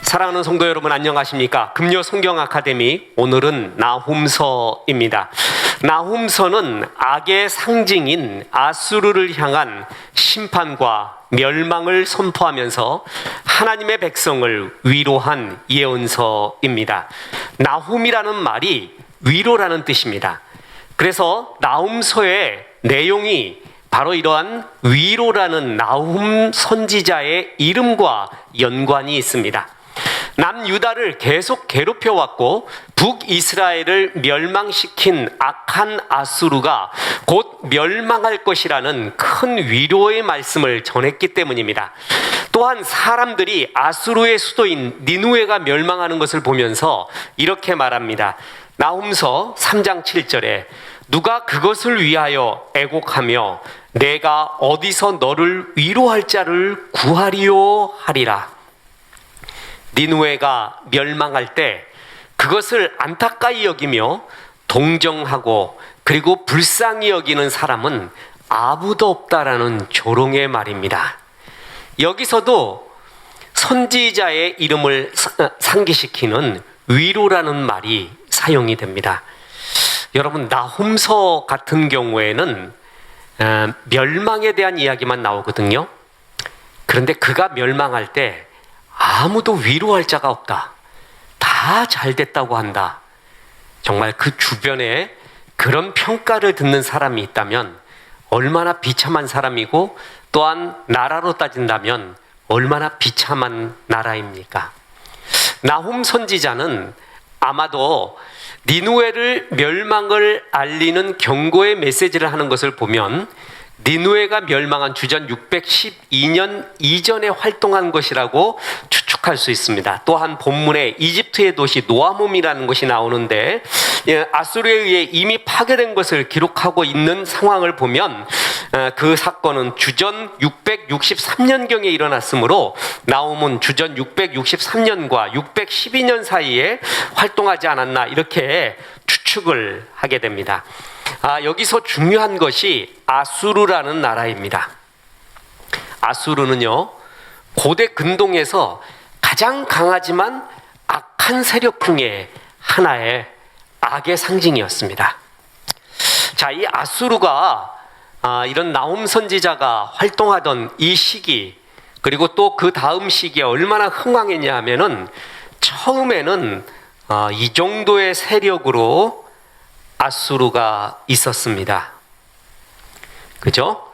사랑하는 성도 여러분, 안녕하십니까? 금요 성경 아카데미, 오늘은 나훔서입니다. 나훔서는 악의 상징인 아수르를 향한 심판과 멸망을 선포하면서 하나님의 백성을 위로한 예언서입니다. 나훔이라는 말이 위로라는 뜻입니다. 그래서 나훔서의 내용이 바로 이러한 위로라는 나훔 선지자의 이름과 연관이 있습니다. 남유다를 계속 괴롭혀왔고 북이스라엘을 멸망시킨 악한 아수르가 곧 멸망할 것이라는 큰 위로의 말씀을 전했기 때문입니다. 또한 사람들이 아수르의 수도인 니누웨가 멸망하는 것을 보면서 이렇게 말합니다. 나훔서 3장 7절에 누가 그것을 위하여 애곡하며 내가 어디서 너를 위로할 자를 구하리요 하리라. 니누웨가 멸망할 때 그것을 안타까이 여기며 동정하고 그리고 불쌍히 여기는 사람은 아무도 없다라는 조롱의 말입니다. 여기서도 선지자의 이름을 상기시키는 위로라는 말이 사용이 됩니다. 여러분, 나훔서 같은 경우에는 멸망에 대한 이야기만 나오거든요. 그런데 그가 멸망할 때 아무도 위로할 자가 없다. 다 잘됐다고 한다. 정말 그 주변에 그런 평가를 듣는 사람이 있다면 얼마나 비참한 사람이고 또한 나라로 따진다면 얼마나 비참한 나라입니까? 나훔 선지자는 아마도 니누웨를 멸망을 알리는 경고의 메시지를 하는 것을 보면 니누웨가 멸망한 주전 612년 이전에 활동한 것이라고 추측할 수 있습니다. 또한 본문에 이집트의 도시 노아몬이라는 것이 나오는데 아수르에 의해 이미 파괴된 것을 기록하고 있는 상황을 보면 그 사건은 주전 663년경에 일어났으므로 나홈은 주전 663년과 612년 사이에 활동하지 않았나 이렇게 추측을 하게 됩니다. 여기서 중요한 것이 아수르라는 나라입니다. 아수르는요, 고대 근동에서 가장 강하지만 악한 세력 중에 하나의 악의 상징이었습니다. 자, 이 아수르가 이런 나훔 선지자가 활동하던 이 시기, 그리고 또 그 다음 시기에 얼마나 흥왕했냐 하면은 처음에는 이 정도의 세력으로 아수르가 있었습니다. 그죠?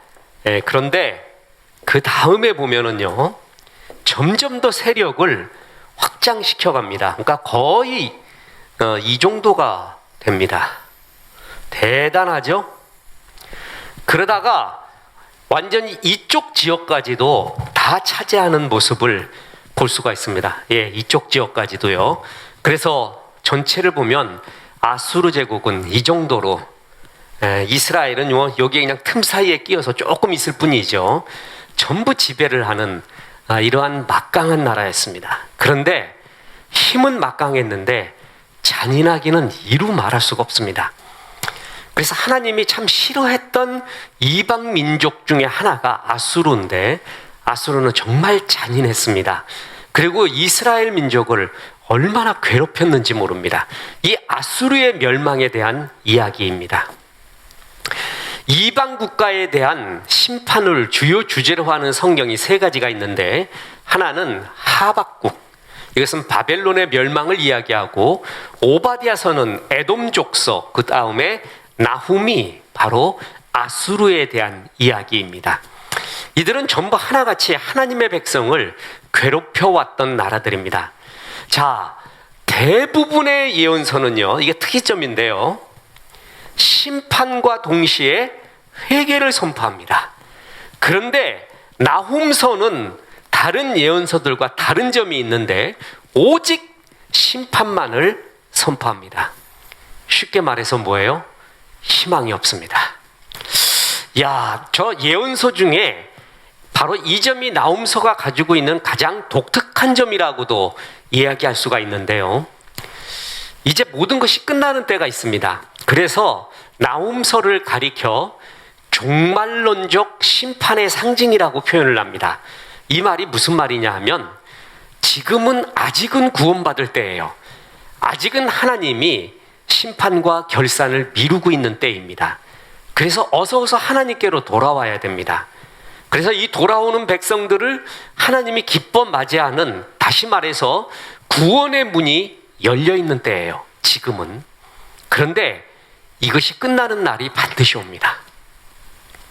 그런데 그 다음에 보면은요, 점점 더 세력을 확장시켜 갑니다. 그러니까 거의 이 정도가 됩니다. 대단하죠? 그러다가 완전히 이쪽 지역까지도 다 차지하는 모습을 볼 수가 있습니다. 이쪽 지역까지도요. 그래서 전체를 보면 아수르 제국은 이 정도로, 이스라엘은 여기에 그냥 틈 사이에 끼어서 조금 있을 뿐이죠. 전부 지배를 하는 이러한 막강한 나라였습니다. 그런데 힘은 막강했는데 잔인하기는 이루 말할 수가 없습니다. 그래서 하나님이 참 싫어했던 이방 민족 중에 하나가 아수르인데 아수르는 정말 잔인했습니다. 그리고 이스라엘 민족을 얼마나 괴롭혔는지 모릅니다. 이 아수르의 멸망에 대한 이야기입니다. 이방 국가에 대한 심판을 주요 주제로 하는 성경이 세 가지가 있는데, 하나는 하박국, 이것은 바벨론의 멸망을 이야기하고, 오바댜서는 에돔 족속, 그 다음에 나훔이 바로 아수르에 대한 이야기입니다. 이들은 전부 하나같이 하나님의 백성을 괴롭혀왔던 나라들입니다. 자, 대부분의 예언서는요, 이게 특이점인데요, 심판과 동시에 회개를 선포합니다. 그런데 나훔서는 다른 예언서들과 다른 점이 있는데 오직 심판만을 선포합니다. 쉽게 말해서 뭐예요? 희망이 없습니다. 저 예언서 중에 바로 이 점이 나훔서가 가지고 있는 가장 독특한 점이라고도 이야기할 수가 있는데요, 이제 모든 것이 끝나는 때가 있습니다. 그래서 나훔서를 가리켜 종말론적 심판의 상징이라고 표현을 합니다. 이 말이 무슨 말이냐 하면 지금은 아직은 구원받을 때예요. 아직은 하나님이 심판과 결산을 미루고 있는 때입니다. 그래서 어서 하나님께로 돌아와야 됩니다. 그래서 이 돌아오는 백성들을 하나님이 기뻐 맞이하는, 다시 말해서 구원의 문이 열려 있는 때예요. 지금은. 그런데 이것이 끝나는 날이 반드시 옵니다.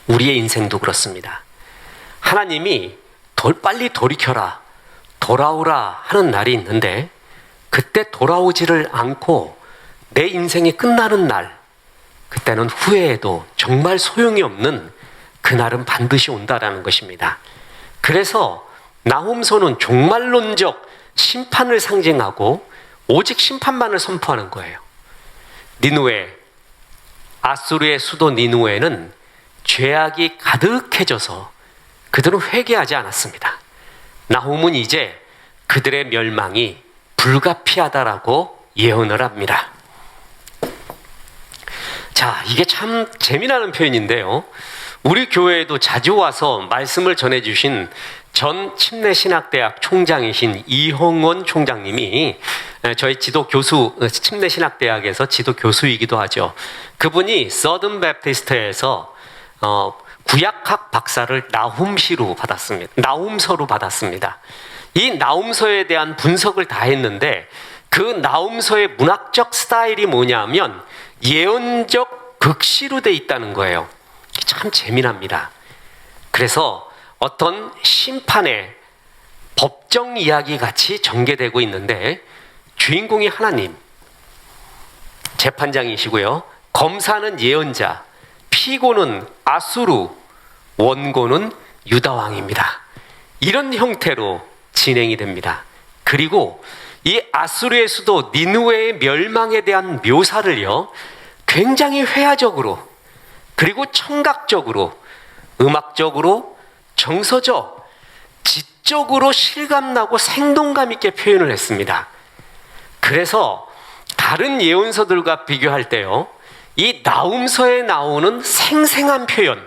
우리의 인생도 그렇습니다. 하나님이 빨리 돌이켜라, 돌아오라 하는 날이 있는데 그때 돌아오지를 않고 내 인생이 끝나는 날, 그때는 후회해도 정말 소용이 없는 그날은 반드시 온다라는 것입니다. 그래서 나홈서는 종말론적 심판을 상징하고 오직 심판만을 선포하는 거예요. 니누에, 아수르의 수도 니누에는 죄악이 가득해져서 그들은 회개하지 않았습니다. 나홈은 이제 그들의 멸망이 불가피하다라고 예언을 합니다. 자, 이게 참 재미나는 표현인데요. 우리 교회에도 자주 와서 말씀을 전해주신 전 침례신학대학 총장이신 이홍원 총장님이 저희 지도 교수, 침례신학대학에서 지도 교수이기도 하죠. 그분이 서든 베프티스트에서 구약학 박사를 나훔시로 받았습니다. 나훔서로 받았습니다. 이 나훔서에 대한 분석을 다 했는데 그 나훔서의 문학적 스타일이 뭐냐면 예언적 극시로 돼 있다는 거예요. 참 재미납니다. 그래서 어떤 심판의 법정 이야기 같이 전개되고 있는데 주인공이 하나님, 재판장이시고요. 검사는 예언자, 피고는 아수르, 원고는 유다왕입니다. 이런 형태로 진행이 됩니다. 그리고 이 아수르의 수도 니느웨의 멸망에 대한 묘사를요, 굉장히 회화적으로, 그리고 청각적으로, 음악적으로, 정서적, 지적으로 실감나고 생동감 있게 표현을 했습니다. 그래서 다른 예언서들과 비교할 때요, 이 나훔서에 나오는 생생한 표현,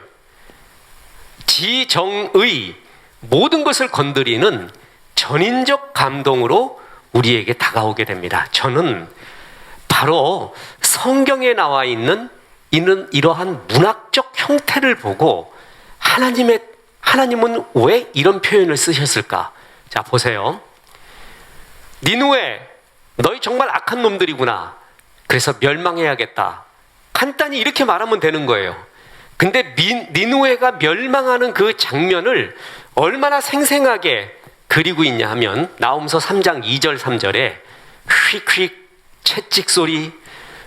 지정의, 모든 것을 건드리는 전인적 감동으로 우리에게 다가오게 됩니다. 저는 바로 성경에 나와 있는 이러한 문학적 형태를 보고 하나님은 왜 이런 표현을 쓰셨을까? 자, 보세요. 니느웨, 너희 정말 악한 놈들이구나. 그래서 멸망해야겠다. 간단히 이렇게 말하면 되는 거예요. 근데 니느웨가 멸망하는 그 장면을 얼마나 생생하게 그리고 있냐 하면 나홈서 3장 2절 3절에 휙휙 채찍 소리,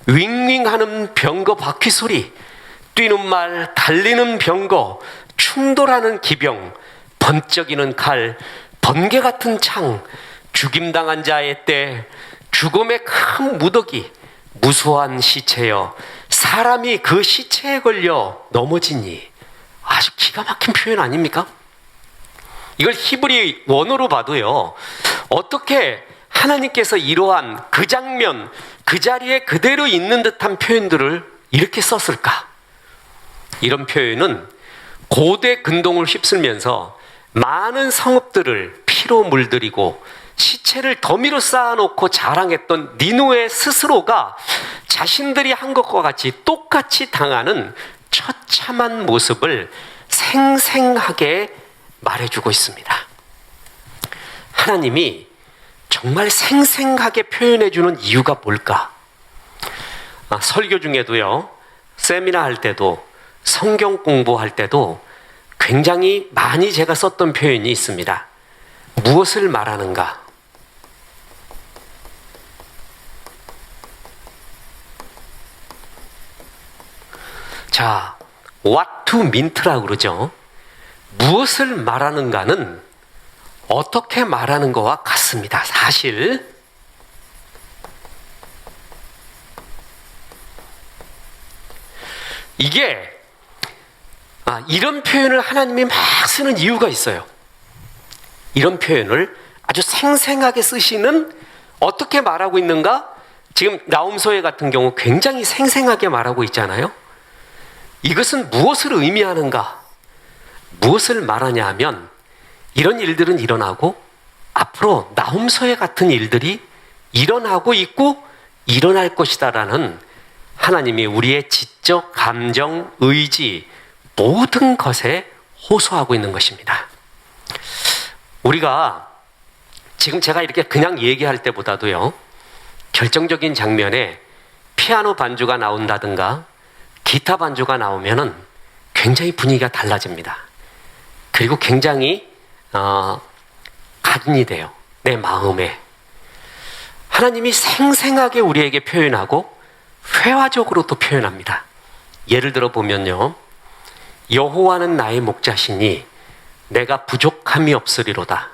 윙윙하는 병거 바퀴 소리, 뛰는 말, 달리는 병거, 충돌하는 기병, 번쩍이는 칼, 번개 같은 창, 죽임당한 자의 때, 죽음의 큰 무더기, 무수한 시체여 사람이 그 시체에 걸려 넘어지니. 아주 기가 막힌 표현 아닙니까? 이걸 히브리 원어로 봐도요, 어떻게 하나님께서 이러한 그 장면, 그 자리에 그대로 있는 듯한 표현들을 이렇게 썼을까? 이런 표현은 고대 근동을 휩쓸면서 많은 성읍들을 피로 물들이고 시체를 더미로 쌓아놓고 자랑했던 니느웨 스스로가 자신들이 한 것과 같이 똑같이 당하는 처참한 모습을 생생하게 말해주고 있습니다. 하나님이 정말 생생하게 표현해주는 이유가 뭘까? 설교 중에도요, 세미나 할 때도, 성경 공부할 때도 굉장히 많이 제가 썼던 표현이 있습니다. 무엇을 말하는가? 자, what to mean라고 그러죠. 무엇을 말하는가는 어떻게 말하는 것과 같습니다. 사실 이게 이런 표현을 하나님이 막 쓰는 이유가 있어요. 이런 표현을 아주 생생하게 쓰시는, 어떻게 말하고 있는가? 지금 나홈서에 같은 경우 굉장히 생생하게 말하고 있잖아요. 이것은 무엇을 의미하는가? 무엇을 말하냐 하면 이런 일들은 일어나고 앞으로 나홈서에 같은 일들이 일어나고 있고 일어날 것이다라는 하나님이 우리의 지적, 감정, 의지 모든 것에 호소하고 있는 것입니다. 우리가 지금 제가 이렇게 그냥 얘기할 때보다도요, 결정적인 장면에 피아노 반주가 나온다든가 기타 반주가 나오면은 굉장히 분위기가 달라집니다. 그리고 굉장히 각인이 돼요. 내 마음에. 하나님이 생생하게 우리에게 표현하고 회화적으로 또 표현합니다. 예를 들어 보면요, 여호와는 나의 목자시니 내가 부족함이 없으리로다.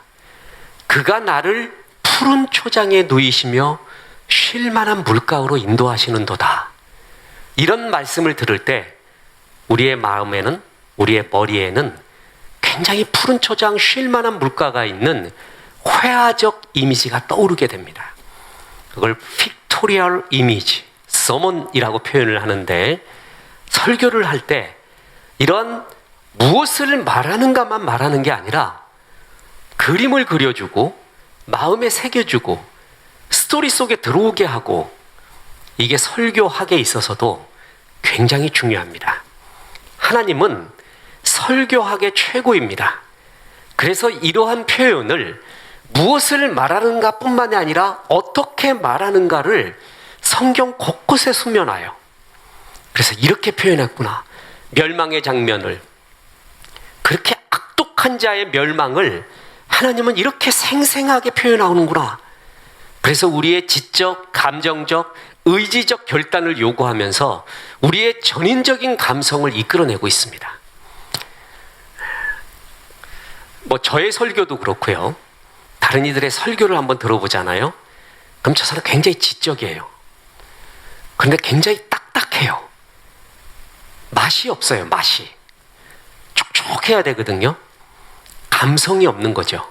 그가 나를 푸른 초장에 누이시며 쉴 만한 물가로 인도하시는도다. 이런 말씀을 들을 때 우리의 마음에는, 우리의 머리에는 굉장히 푸른 초장, 쉴 만한 물가가 있는 회화적 이미지가 떠오르게 됩니다. 그걸 픽토리얼 이미지, 서먼이라고 표현을 하는데, 설교를 할 때 이런 무엇을 말하는가만 말하는 게 아니라 그림을 그려주고 마음에 새겨주고 스토리 속에 들어오게 하고, 이게 설교학에 있어서도 굉장히 중요합니다. 하나님은 설교학의 최고입니다. 그래서 이러한 표현을 무엇을 말하는가 뿐만이 아니라 어떻게 말하는가를 성경 곳곳에 수면하여, 그래서 이렇게 표현했구나. 멸망의 장면을, 그렇게 악독한 자의 멸망을 하나님은 이렇게 생생하게 표현하는구나. 그래서 우리의 지적, 감정적, 의지적 결단을 요구하면서 우리의 전인적인 감성을 이끌어내고 있습니다. 저의 설교도 그렇고요. 다른 이들의 설교를 한번 들어보잖아요. 그럼 저 사람 굉장히 지적이에요. 그런데 굉장히 딱딱해요. 맛이 없어요, 맛이. 촉촉해야 되거든요. 감성이 없는 거죠.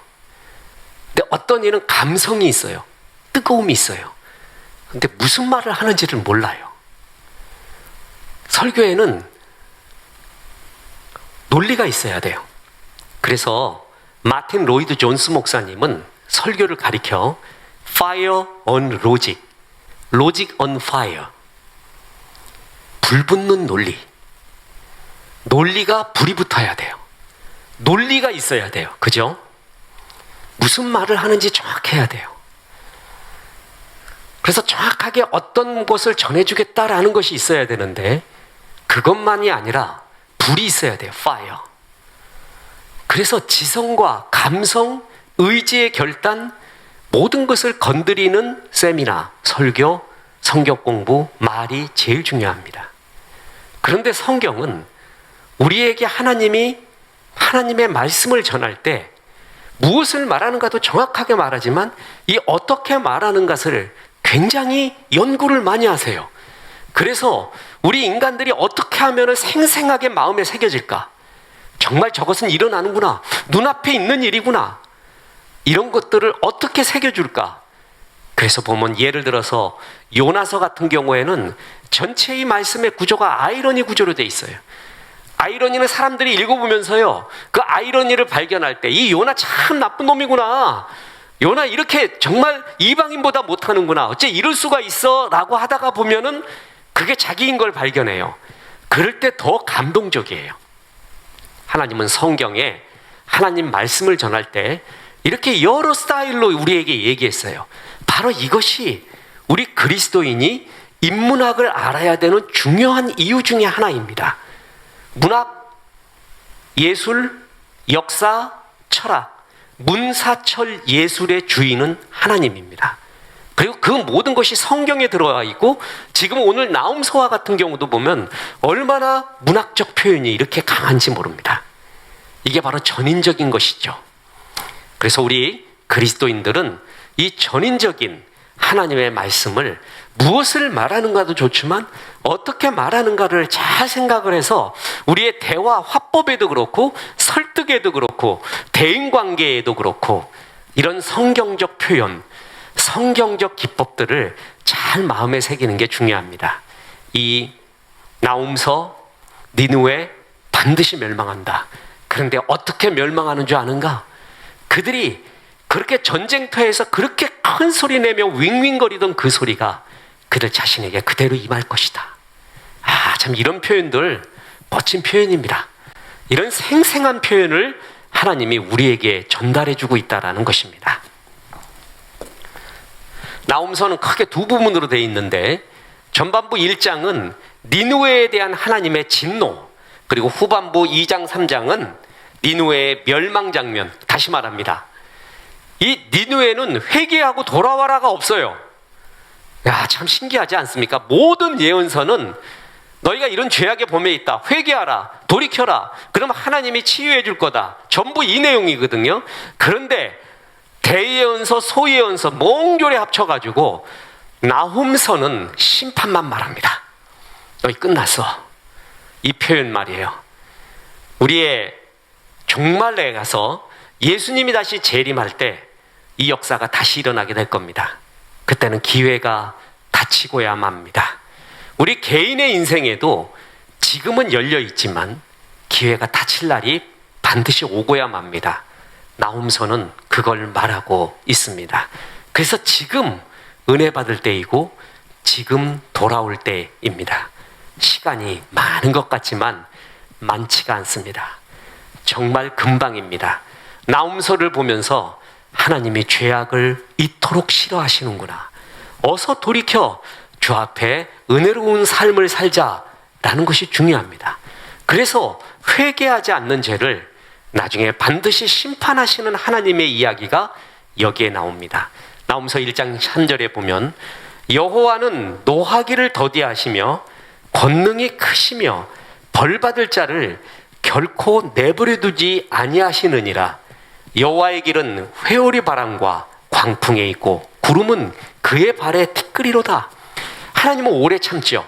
근데 어떤 이는 감성이 있어요. 뜨거움이 있어요. 근데 무슨 말을 하는지를 몰라요. 설교에는 논리가 있어야 돼요. 그래서 마틴 로이드 존스 목사님은 설교를 가리켜 Fire on Logic, Logic on Fire, 불붙는 논리. 논리가 불이 붙어야 돼요. 논리가 있어야 돼요. 그죠? 무슨 말을 하는지 정확해야 돼요. 그래서 정확하게 어떤 것을 전해주겠다라는 것이 있어야 되는데, 그것만이 아니라 불이 있어야 돼요. Fire. 그래서 지성과 감성, 의지의 결단, 모든 것을 건드리는 세미나, 설교, 성경 공부, 말이 제일 중요합니다. 그런데 성경은 우리에게 하나님의 말씀을 전할 때 무엇을 말하는가도 정확하게 말하지만 이 어떻게 말하는 것을 굉장히 연구를 많이 하세요. 그래서 우리 인간들이 어떻게 하면 생생하게 마음에 새겨질까? 정말 저것은 일어나는구나. 눈앞에 있는 일이구나. 이런 것들을 어떻게 새겨줄까? 그래서 보면 예를 들어서 요나서 같은 경우에는 전체의 말씀의 구조가 아이러니 구조로 돼 있어요. 아이러니는 사람들이 읽어보면서요, 그 아이러니를 발견할 때 이 요나 참 나쁜 놈이구나. 요나 이렇게 정말 이방인보다 못하는구나. 어째 이럴 수가 있어? 라고 하다가 보면은 그게 자기인 걸 발견해요. 그럴 때 더 감동적이에요. 하나님은 성경에 하나님 말씀을 전할 때 이렇게 여러 스타일로 우리에게 얘기했어요. 바로 이것이 우리 그리스도인이 인문학을 알아야 되는 중요한 이유 중에 하나입니다. 문학, 예술, 역사, 철학, 문사철 예술의 주인은 하나님입니다. 그리고 그 모든 것이 성경에 들어와 있고, 지금 오늘 나홈서와 같은 경우도 보면 얼마나 문학적 표현이 이렇게 강한지 모릅니다. 이게 바로 전인적인 것이죠. 그래서 우리 그리스도인들은 이 전인적인 하나님의 말씀을 무엇을 말하는가도 좋지만 어떻게 말하는가를 잘 생각을 해서 우리의 대화 화법에도 그렇고 설득에도 그렇고 대인관계에도 그렇고 이런 성경적 표현, 성경적 기법들을 잘 마음에 새기는 게 중요합니다. 이 나홈서, 니느웨 반드시 멸망한다. 그런데 어떻게 멸망하는 줄 아는가? 그들이 그렇게 전쟁터에서 그렇게 큰 소리 내며 윙윙거리던 그 소리가 그들 자신에게 그대로 임할 것이다. 참 이런 표현들 멋진 표현입니다. 이런 생생한 표현을 하나님이 우리에게 전달해주고 있다는 것입니다. 나홈서는 크게 두 부분으로 되어 있는데 전반부 1장은 니느웨에 대한 하나님의 진노, 그리고 후반부 2장 3장은 니느웨의 멸망 장면. 다시 말합니다, 이 니느웨는 회개하고 돌아와라가 없어요. 참 신기하지 않습니까? 모든 예언서는 너희가 이런 죄악의 범에 있다, 회개하라, 돌이켜라, 그럼 하나님이 치유해 줄 거다, 전부 이 내용이거든요. 그런데 대예언서, 소예언서 몽졸에 합쳐가지고 나홈서는 심판만 말합니다. 너희 끝났어. 이 표현 말이에요. 우리의 종말에 가서 예수님이 다시 재림할 때 이 역사가 다시 일어나게 될 겁니다. 그때는 기회가 닫히고야 맙니다. 우리 개인의 인생에도 지금은 열려 있지만 기회가 닫힐 날이 반드시 오고야 맙니다. 나홈서는 그걸 말하고 있습니다. 그래서 지금 은혜 받을 때이고 지금 돌아올 때입니다. 시간이 많은 것 같지만 많지가 않습니다. 정말 금방입니다. 나홈서를 보면서 하나님이 죄악을 이토록 싫어하시는구나, 어서 돌이켜 주 앞에 은혜로운 삶을 살자라는 것이 중요합니다. 그래서 회개하지 않는 죄를 나중에 반드시 심판하시는 하나님의 이야기가 여기에 나옵니다. 나홈서 1장 3절에 보면 여호와는 노하기를 더디하시며 권능이 크시며 벌받을 자를 결코 내버려 두지 아니하시느니라. 여호와의 길은 회오리 바람과 광풍에 있고 구름은 그의 발에 티끌이로다. 하나님은 오래 참죠.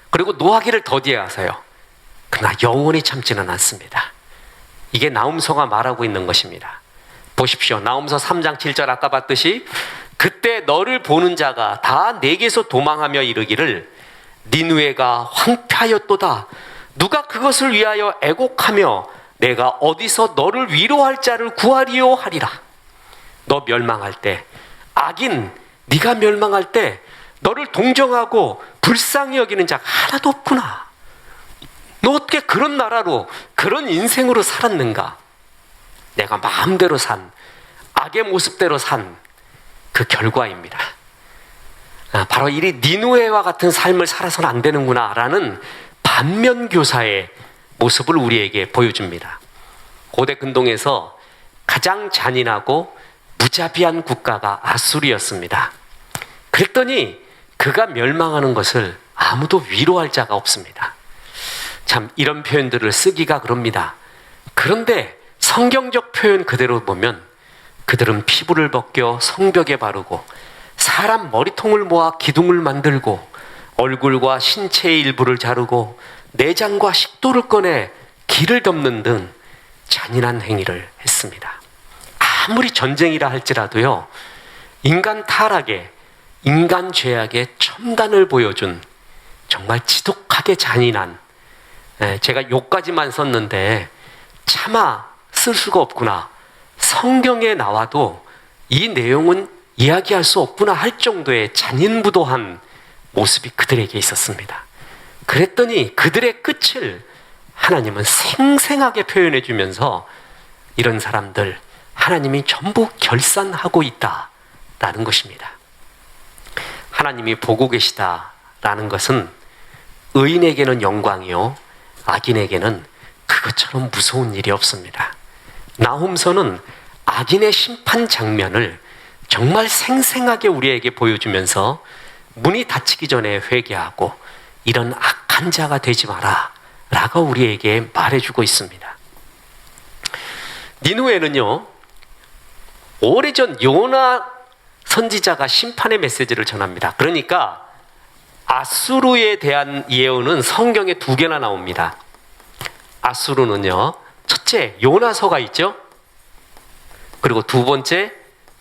그리고 노하기를 더디하세요. 그러나 영원히 참지는 않습니다. 이게 나홈서가 말하고 있는 것입니다. 보십시오. 나홈서 3장 7절 아까 봤듯이 그때 너를 보는 자가 다 내게서 도망하며 이르기를 니느웨가 황폐하였도다. 누가 그것을 위하여 애곡하며 내가 어디서 너를 위로할 자를 구하리요 하리라. 너 멸망할 때, 악인 네가 멸망할 때 너를 동정하고 불쌍히 여기는 자가 하나도 없구나. 너 어떻게 그런 나라로, 그런 인생으로 살았는가? 내가 마음대로 산, 악의 모습대로 산 그 결과입니다. 바로 이 니느웨와 같은 삶을 살아서는 안 되는구나 라는 반면교사의 모습을 우리에게 보여줍니다. 고대 근동에서 가장 잔인하고 무자비한 국가가 아수르였습니다. 그랬더니 그가 멸망하는 것을 아무도 위로할 자가 없습니다. 참 이런 표현들을 쓰기가 그럽니다. 그런데 성경적 표현 그대로 보면 그들은 피부를 벗겨 성벽에 바르고 사람 머리통을 모아 기둥을 만들고 얼굴과 신체의 일부를 자르고 내장과 식도를 꺼내 길을 덮는 등 잔인한 행위를 했습니다. 아무리 전쟁이라 할지라도요, 인간 타락에, 인간 죄악의 첨단을 보여준 정말 지독하게 잔인한, 제가 욕까지만 썼는데 차마 쓸 수가 없구나, 성경에 나와도 이 내용은 이야기할 수 없구나 할 정도의 잔인무도한 모습이 그들에게 있었습니다. 그랬더니 그들의 끝을 하나님은 생생하게 표현해 주면서 이런 사람들 하나님이 전부 결산하고 있다라는 것입니다. 하나님이 보고 계시다라는 것은 의인에게는 영광이요 악인에게는 그것처럼 무서운 일이 없습니다. 나홈서는 악인의 심판 장면을 정말 생생하게 우리에게 보여주면서 문이 닫히기 전에 회개하고 이런 악한 자가 되지 마라 라고 우리에게 말해주고 있습니다. 니느웨는요, 오래전 요나 선지자가 심판의 메시지를 전합니다. 그러니까 아수르에 대한 예언은 성경에 2개나 나옵니다. 아수르는요, 첫째 요나서가 있죠. 그리고 두 번째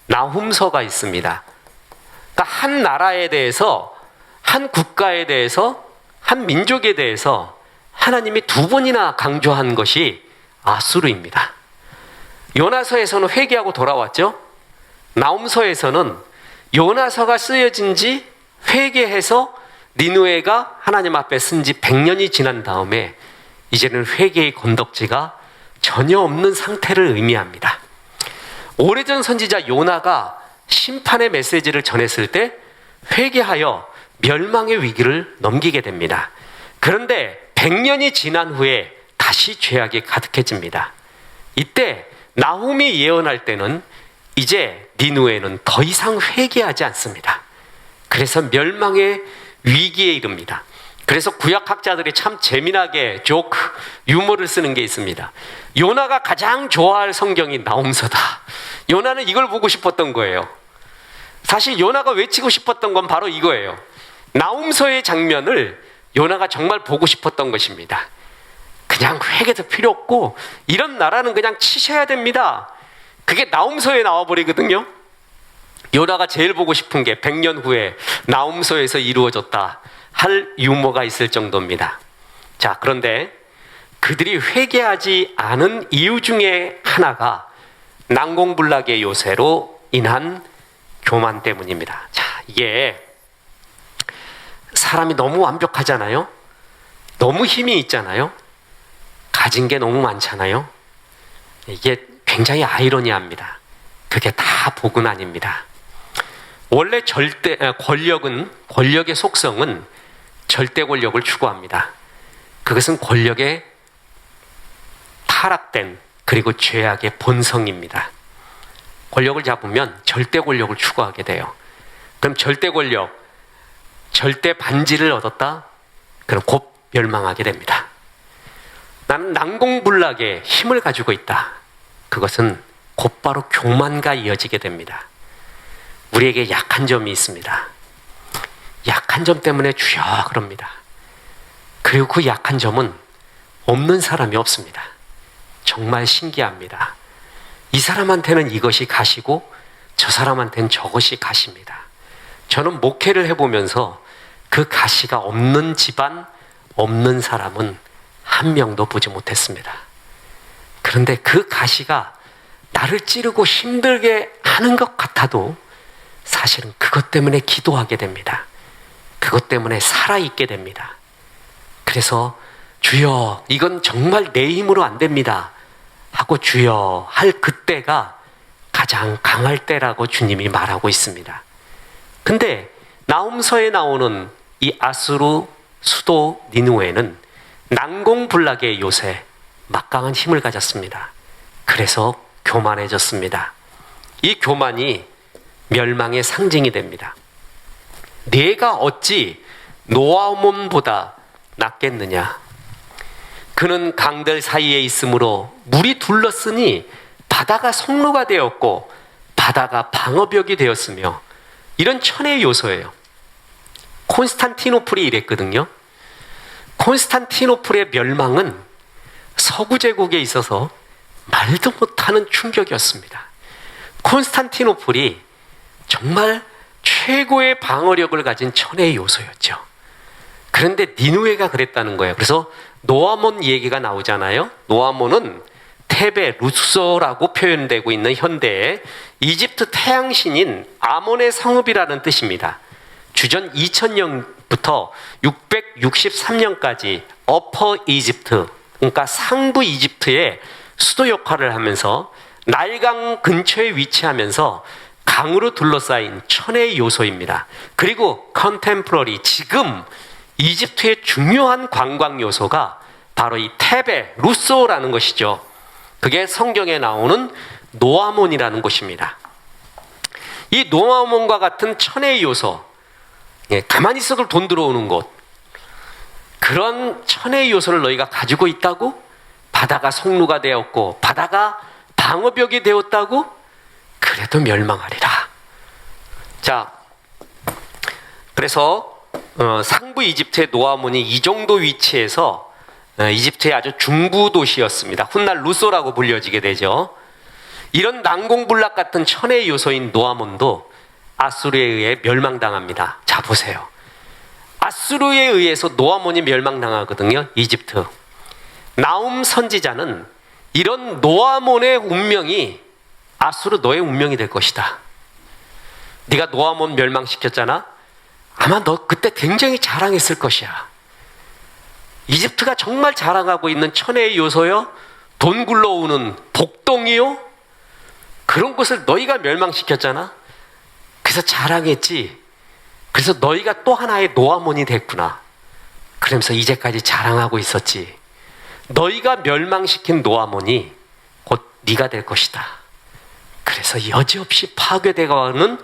나홈서가 있습니다. 그러니까 한 나라에 대해서, 한 국가에 대해서, 한 민족에 대해서 하나님이 2번이나 강조한 것이 아수르입니다. 요나서에서는 회개하고 돌아왔죠. 나훔서에서는 요나서가 쓰여진 지 회개해서 니느웨가 하나님 앞에 쓴 지 100년이 지난 다음에 이제는 회개의 건덕지가 전혀 없는 상태를 의미합니다. 오래전 선지자 요나가 심판의 메시지를 전했을 때 회개하여 멸망의 위기를 넘기게 됩니다. 그런데 100년이 지난 후에 다시 죄악이 가득해집니다. 이때 나훔이 예언할 때는 이제 니느웨는 더 이상 회개하지 않습니다. 그래서 멸망의 위기에 이릅니다. 그래서 구약학자들이 참 재미나게 조크, 유머를 쓰는 게 있습니다. 요나가 가장 좋아할 성경이 나훔서다. 요나는 이걸 보고 싶었던 거예요. 사실 요나가 외치고 싶었던 건 바로 이거예요. 나훔서의 장면을 요나가 정말 보고 싶었던 것입니다. 그냥 회개도 필요 없고 이런 나라는 그냥 치셔야 됩니다. 그게 나훔서에 나와버리거든요. 요나가 제일 보고 싶은 게 100년 후에 나훔서에서 이루어졌다 할 유머가 있을 정도입니다. 자, 그런데 그들이 회개하지 않은 이유 중에 하나가 난공불락의 요새로 인한 교만 때문입니다. 자, 이게 사람이 너무 완벽하잖아요. 너무 힘이 있잖아요. 가진 게 너무 많잖아요. 이게 굉장히 아이러니합니다. 그게 다 복은 아닙니다. 원래 권력의 속성은 절대 권력을 추구합니다. 그것은 권력의 타락된 그리고 죄악의 본성입니다. 권력을 잡으면 절대 권력을 추구하게 돼요. 그럼 절대 권력, 절대 반지를 얻었다? 그럼 곧 멸망하게 됩니다. 나는 난공불락의 힘을 가지고 있다. 그것은 곧바로 교만과 이어지게 됩니다. 우리에게 약한 점이 있습니다. 약한 점 때문에 주여 그럽니다. 그리고 그 약한 점은 없는 사람이 없습니다. 정말 신기합니다. 이 사람한테는 이것이 가시고 저 사람한테는 저것이 가십니다. 저는 목회를 해보면서 그 가시가 없는 집안, 없는 사람은 한 명도 보지 못했습니다. 그런데 그 가시가 나를 찌르고 힘들게 하는 것 같아도 사실은 그것 때문에 기도하게 됩니다. 그것 때문에 살아있게 됩니다. 그래서 주여 이건 정말 내 힘으로 안 됩니다 하고 주여 할 그때가 가장 강할 때라고 주님이 말하고 있습니다. 근데 나훔서에 나오는 이 아수르 수도 니느웨는 난공불락의 요새, 막강한 힘을 가졌습니다. 그래서 교만해졌습니다. 이 교만이 멸망의 상징이 됩니다. 내가 어찌 노아몬보다 낫겠느냐? 그는 강들 사이에 있으므로 물이 둘렀으니 바다가 성로가 되었고 바다가 방어벽이 되었으며, 이런 천의 요소예요. 콘스탄티노플이 이랬거든요. 콘스탄티노플의 멸망은 서구 제국에 있어서 말도 못하는 충격이었습니다. 콘스탄티노플이 정말 최고의 방어력을 가진 천의 요소였죠. 그런데 니느웨가 그랬다는 거예요. 그래서 노아몬 얘기가 나오잖아요. 노아몬은 테베, 루소라고 표현되고 있는 현대의 이집트 태양신인 아몬의 성읍이라는 뜻입니다. 주전 2000년부터 663년까지 어퍼 이집트, 그러니까 상부 이집트의 수도 역할을 하면서 나일강 근처에 위치하면서 강으로 둘러싸인 천의 요소입니다. 그리고 컨템포러리, 지금 이집트의 중요한 관광 요소가 바로 이 테베, 루소라는 것이죠. 그게 성경에 나오는 노아몬이라는 곳입니다. 이 노아몬과 같은 천의 요소, 가만히 있어도 돈 들어오는 곳, 그런 천의 요소를 너희가 가지고 있다고? 바다가 성루가 되었고 바다가 방어벽이 되었다고? 그래도 멸망하리라. 자, 그래서 상부 이집트의 노아몬이 이 정도 위치에서 이집트의 아주 중부 도시였습니다. 훗날 루소라고 불려지게 되죠. 이런 난공불락 같은 천의 요소인 노아몬도 아수르에 의해 멸망당합니다. 자, 보세요. 아수르에 의해서 노아몬이 멸망당하거든요. 이집트. 나훔 선지자는 이런 노아몬의 운명이 아수르 너의 운명이 될 것이다. 네가 노아몬 멸망시켰잖아. 아마 너 그때 굉장히 자랑했을 것이야. 이집트가 정말 자랑하고 있는 천혜의 요소요, 돈 굴러오는 복동이요, 그런 곳을 너희가 멸망시켰잖아. 그래서 자랑했지. 그래서 너희가 또 하나의 노아몬이 됐구나. 그러면서 이제까지 자랑하고 있었지. 너희가 멸망시킨 노아몬이 곧 네가 될 것이다. 그래서 여지없이 파괴되어가는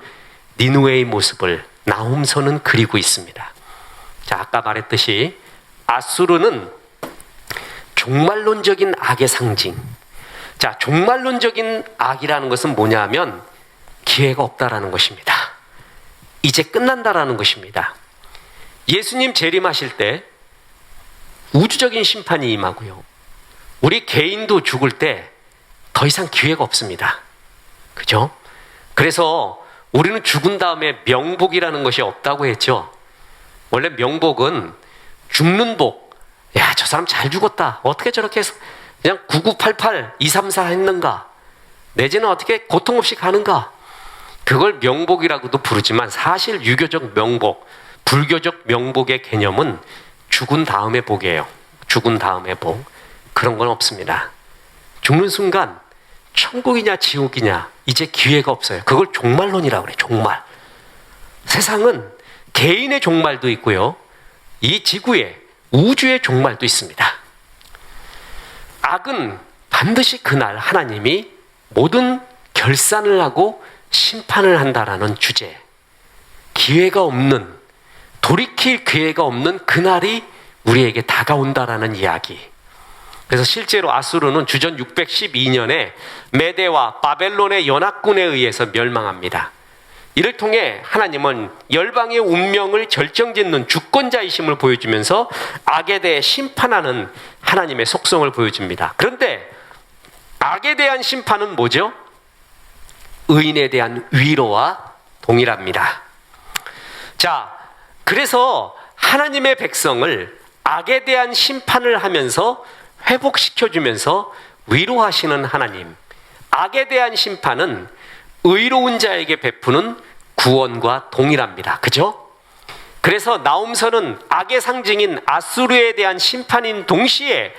니느웨의 모습을 나훔서는 그리고 있습니다. 자, 아까 말했듯이 아수르는 종말론적인 악의 상징. 자, 종말론적인 악이라는 것은 뭐냐 하면 기회가 없다라는 것입니다. 이제 끝난다라는 것입니다. 예수님 재림하실 때 우주적인 심판이 임하고요, 우리 개인도 죽을 때 더 이상 기회가 없습니다. 그죠? 그래서 우리는 죽은 다음에 명복이라는 것이 없다고 했죠. 원래 명복은 죽는 복. 야, 저 사람 잘 죽었다. 어떻게 저렇게 해서 그냥 9988, 234 했는가? 내지는 어떻게 고통 없이 가는가? 그걸 명복이라고도 부르지만 사실 유교적 명복, 불교적 명복의 개념은 죽은 다음의 복이에요. 죽은 다음의 복. 그런 건 없습니다. 죽는 순간 천국이냐 지옥이냐 이제 기회가 없어요. 그걸 종말론이라고 그래요. 종말. 세상은 개인의 종말도 있고요, 이 지구에 우주의 종말도 있습니다. 악은 반드시 그날 하나님이 모든 결산을 하고 심판을 한다라는 주제, 기회가 없는, 돌이킬 기회가 없는 그날이 우리에게 다가온다라는 이야기. 그래서 실제로 아수르는 주전 612년에 메대와 바벨론의 연합군에 의해서 멸망합니다. 이를 통해 하나님은 열방의 운명을 결정짓는 주권자이심을 보여주면서 악에 대해 심판하는 하나님의 속성을 보여줍니다. 그런데 악에 대한 심판은 뭐죠? 의인에 대한 위로와 동일합니다. 자, 그래서 하나님의 백성을 악에 대한 심판을 하면서 회복시켜주면서 위로하시는 하나님, 악에 대한 심판은 의로운 자에게 베푸는 구원과 동일합니다. 그죠? 그래서 나훔서는 악의 상징인 아수르에 대한 심판인 동시에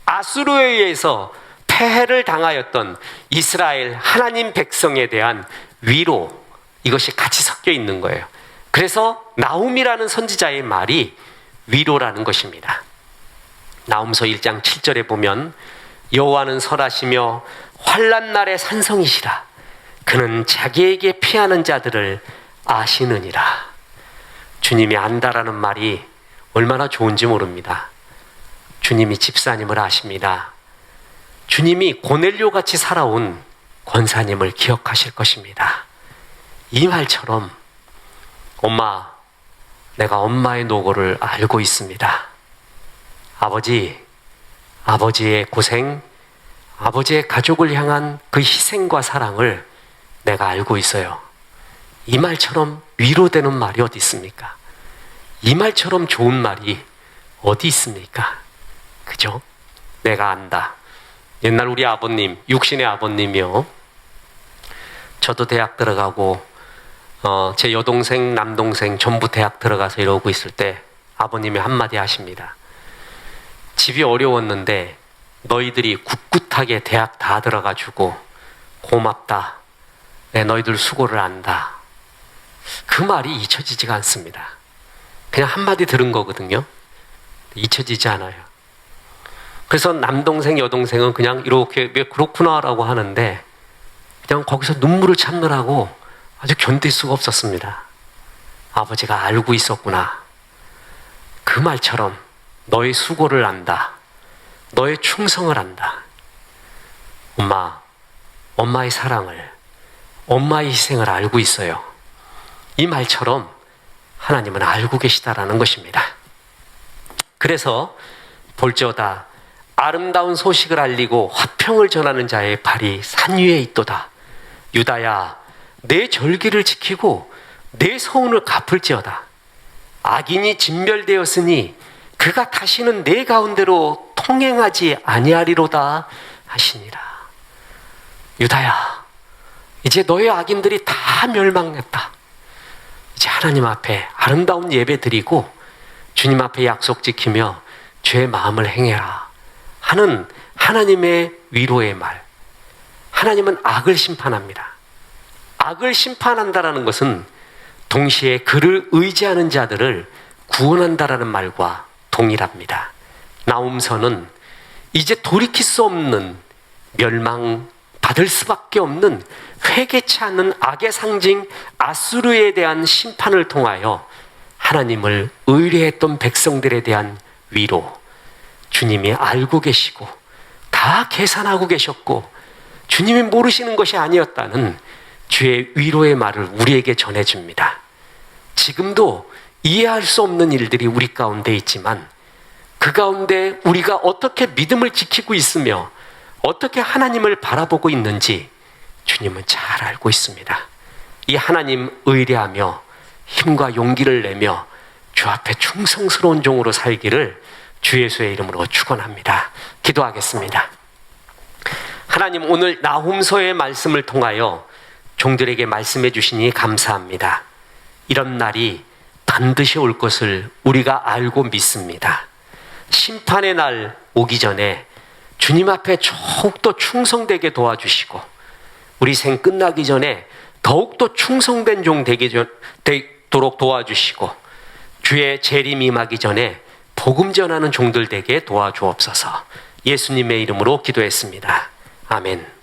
아수르에 의해서 폐해를 당하였던 이스라엘 하나님 백성에 대한 위로, 이것이 같이 섞여 있는 거예요. 그래서 나훔이라는 선지자의 말이 위로라는 것입니다. 나훔서 1장 7절에 보면 여호와는 설하시며 환난 날의 산성이시라. 그는 자기에게 피하는 자들을 아시느니라. 주님이 안다라는 말이 얼마나 좋은지 모릅니다. 주님이 집사님을 아십니다. 주님이 고넬료 같이 살아온 권사님을 기억하실 것입니다. 이 말처럼 엄마, 내가 엄마의 노고를 알고 있습니다. 아버지, 아버지의 고생, 아버지의 가족을 향한 그 희생과 사랑을 내가 알고 있어요. 이 말처럼 위로되는 말이 어디 있습니까? 이 말처럼 좋은 말이 어디 있습니까? 그죠? 내가 안다. 옛날 우리 아버님, 육신의 아버님이요, 저도 대학 들어가고 제 여동생, 남동생 전부 대학 들어가서 이러고 있을 때 아버님이 한마디 하십니다. 집이 어려웠는데 너희들이 꿋꿋하게 대학 다 들어가지고 고맙다. 너희들 수고를 안다. 그 말이 잊혀지지가 않습니다. 그냥 한마디 들은 거거든요. 잊혀지지 않아요. 그래서 남동생, 여동생은 그냥 이렇게 왜 그렇구나라고 하는데 그냥 거기서 눈물을 참느라고 아주 견딜 수가 없었습니다. 아버지가 알고 있었구나. 그 말처럼 너의 수고를 안다. 너의 충성을 안다. 엄마, 엄마의 사랑을, 엄마의 희생을 알고 있어요. 이 말처럼 하나님은 알고 계시다라는 것입니다. 그래서 볼지어다 아름다운 소식을 알리고 화평을 전하는 자의 발이 산 위에 있도다. 유다야, 내 절기를 지키고 내 서운을 갚을지어다. 악인이 진멸되었으니 그가 다시는 내 가운데로 통행하지 아니하리로다. 하시니라. 유다야, 이제 너의 악인들이 다 멸망했다. 이제 하나님 앞에 아름다운 예배 드리고 주님 앞에 약속 지키며 죄의 마음을 행해라 하는 하나님의 위로의 말. 하나님은 악을 심판합니다. 악을 심판한다라는 것은 동시에 그를 의지하는 자들을 구원한다라는 말과 동일합니다. 나홈서는 이제 돌이킬 수 없는 멸망받을 수밖에 없는 회개치 않는 악의 상징 아수르에 대한 심판을 통하여 하나님을 의뢰했던 백성들에 대한 위로, 주님이 알고 계시고 다 계산하고 계셨고 주님이 모르시는 것이 아니었다는 주의 위로의 말을 우리에게 전해줍니다. 지금도 이해할 수 없는 일들이 우리 가운데 있지만 그 가운데 우리가 어떻게 믿음을 지키고 있으며 어떻게 하나님을 바라보고 있는지 주님은 잘 알고 있습니다. 이 하나님 의뢰하며 힘과 용기를 내며 주 앞에 충성스러운 종으로 살기를 주 예수의 이름으로 축원합니다. 기도하겠습니다. 하나님, 오늘 나홈서의 말씀을 통하여 종들에게 말씀해 주시니 감사합니다. 이런 날이 반드시 올 것을 우리가 알고 믿습니다. 심판의 날 오기 전에 주님 앞에 더욱더 충성되게 도와주시고 우리 생 끝나기 전에 더욱더 충성된 종 되도록 도와주시고 주의 재림 임하기 전에 복음 전하는 종들 되게 도와주옵소서. 예수님의 이름으로 기도했습니다. 아멘.